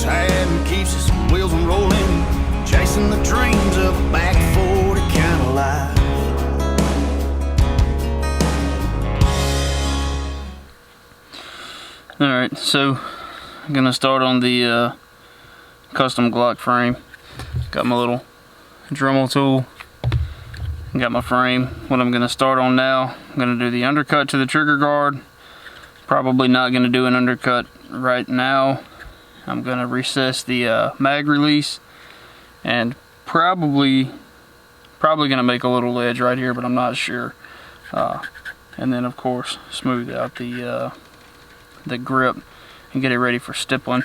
his hat and keeps his wheels rolling, chasing the dreams of a back 40 kind of life. Alright, so I'm gonna start on the custom Glock frame. Got my little Dremel tool, got my frame. What I'm gonna start on now, I'm gonna do the undercut to the trigger guard. Probably not gonna do an undercut right now. I'm gonna recess the mag release, and probably gonna make a little ledge right here, but I'm not sure. And then of course smooth out the grip and get it ready for stippling.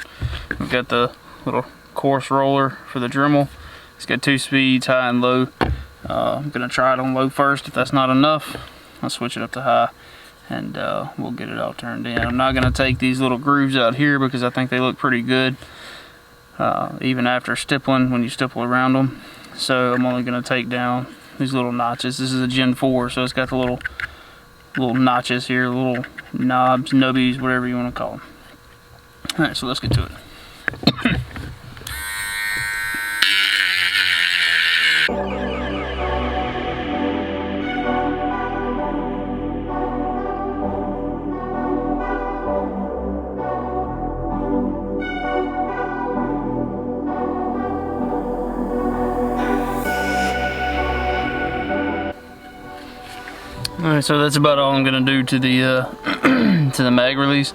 We've got the little coarse roller for the Dremel. It's got 2 speeds, high and low. I'm gonna try it on low first. If that's not enough, I'll switch it up to high, and we'll get it all turned in. I'm not gonna take these little grooves out here because I think they look pretty good even after stippling, when you stipple around them. So I'm only gonna take down these little notches. This is a Gen 4, so it's got the little notches here, little knobs, nubbies, whatever you want to call them. Alright, so let's get to it. Alright, so that's about all I'm gonna do to the to the mag release.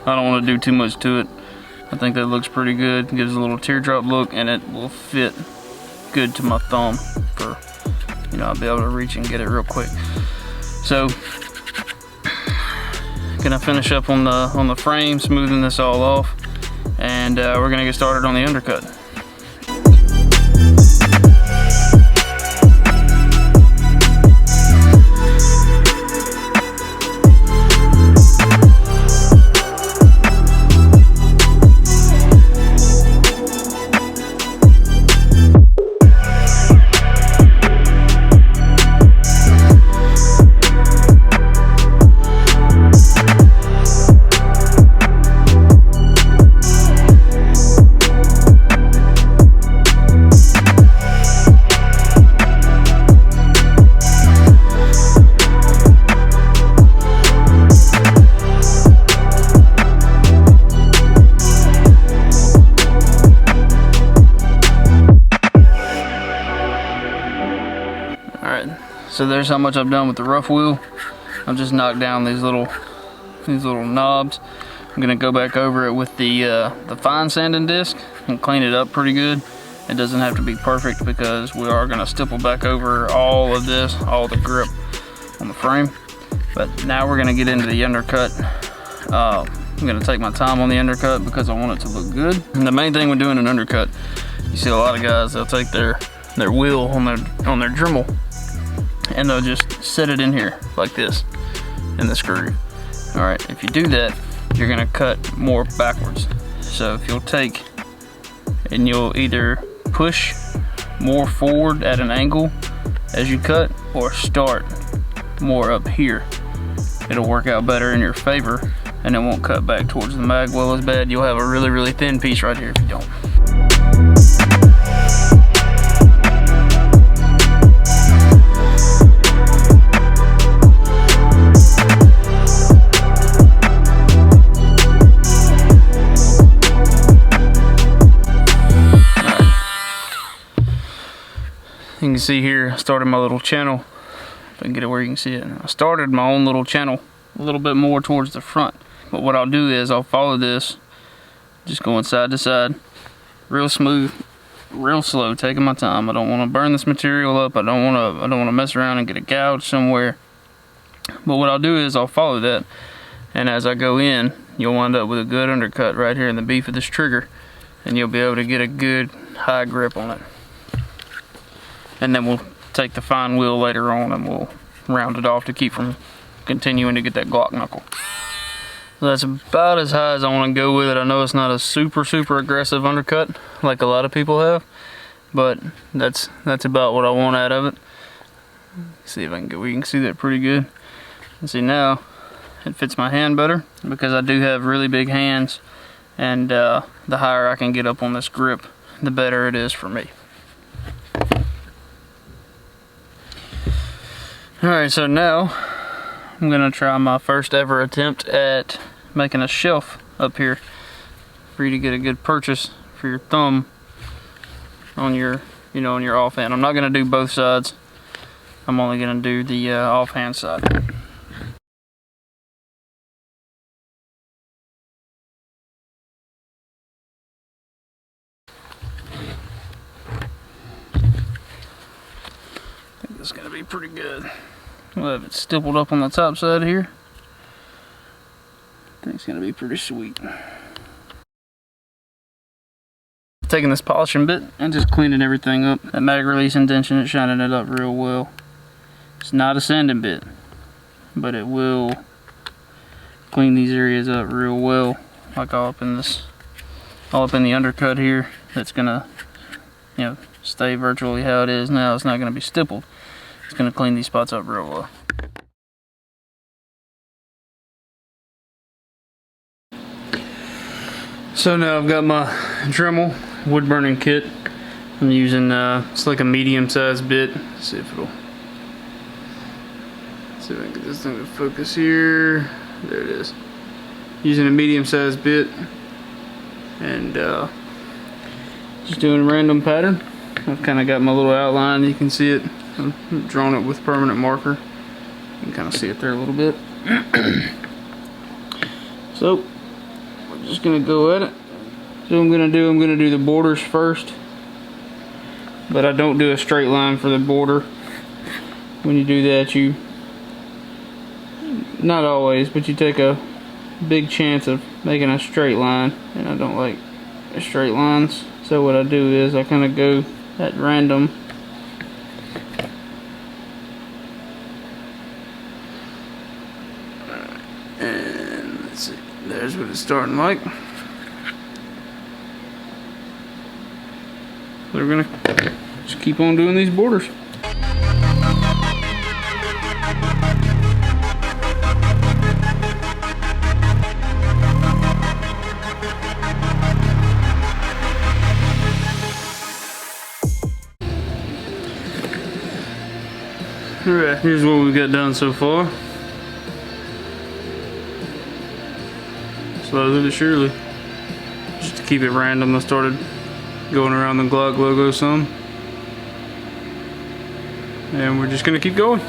I don't want to do too much to it. I think that looks pretty good. It gives a little teardrop look, and it will fit good to my thumb for, you know, I'll be able to reach and get it real quick. So gonna finish up on the frame, smoothing this all off, and we're gonna get started on the undercut. So there's how much I've done with the rough wheel. I've just knocked down these little knobs. I'm gonna go back over it with the fine sanding disc and clean it up pretty good. It doesn't have to be perfect because we are gonna stipple back over all of this, all the grip on the frame. But now we're gonna get into the undercut. I'm gonna take my time on the undercut because I want it to look good. And the main thing when doing an undercut, you see a lot of guys, they'll take their wheel on their Dremel, and they'll just set it in here like this in the screw. All right, if you do that, you're gonna cut more backwards. So if you'll take and you'll either push more forward at an angle as you cut, or start more up here, it'll work out better in your favor, and it won't cut back towards the mag well as bad. You'll have a really thin piece right here if you don't. You can see here, I started my little channel. If I can get it where you can see it. I started my own little channel a little bit more towards the front. But what I'll do is I'll follow this, just going side to side, real smooth, real slow, taking my time. I don't want to burn this material up. I don't want to mess around and get a gouge somewhere. But what I'll do is I'll follow that, and as I go in, you'll wind up with a good undercut right here in the beef of this trigger, and you'll be able to get a good high grip on it. And then we'll take the fine wheel later on and we'll round it off to keep from continuing to get that Glock knuckle. So that's about as high as I want to go with it. I know it's not a super aggressive undercut like a lot of people have, but that's about what I want out of it. See if I can get, we can see that pretty good. And see now it fits my hand better because I do have really big hands, and the higher I can get up on this grip, the better it is for me. Alright, so now I'm gonna try my first ever attempt at making a shelf up here for you to get a good purchase for your thumb on your, on your offhand. I'm not gonna do both sides. I'm only gonna do the offhand side. I think this is gonna be pretty good. We'll have it stippled up on the top side here. I think it's gonna be pretty sweet. Taking this polishing bit and just cleaning everything up. That mag release indention, it's shining it up real well. It's not a sanding bit, but it will clean these areas up real well. Like all up in the undercut here. That's gonna, stay virtually how it is now. It's not gonna be stippled. It's gonna clean these spots up real well. So now I've got my Dremel wood burning kit. I'm using it's like a medium sized bit. Let's see if I can get this thing to focus here. There it is. Using a medium sized bit and just doing a random pattern. I've kind of got my little outline. You can see it. I've drawn it with permanent marker. You can kind of see it there a little bit. So we're just gonna go at it. So I'm gonna do the borders first, but I don't do a straight line for the border. When you do that, you, not always, but you take a big chance of making a straight line, and I don't like straight lines. So what I do is I kind of go at random. And let's see, there's what it's starting like. We're gonna just keep on doing these borders. Alright, here's what we've got done so far. Slowly but surely. Just to keep it random, I started going around the Glock logo some. And we're just gonna keep going.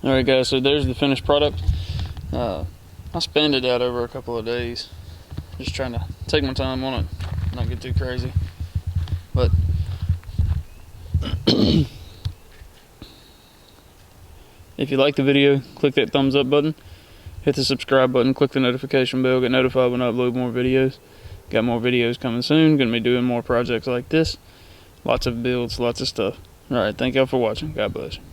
Alright guys, so there's the finished product. I spanned it out over a couple of days. Just trying to take my time on it, not get too crazy. But if you like the video, click that thumbs up button, hit the subscribe button, click the notification bell, get notified when I upload more videos. Got more videos coming soon, gonna be doing more projects like this. Lots of builds, lots of stuff. Alright, thank y'all for watching. God bless you.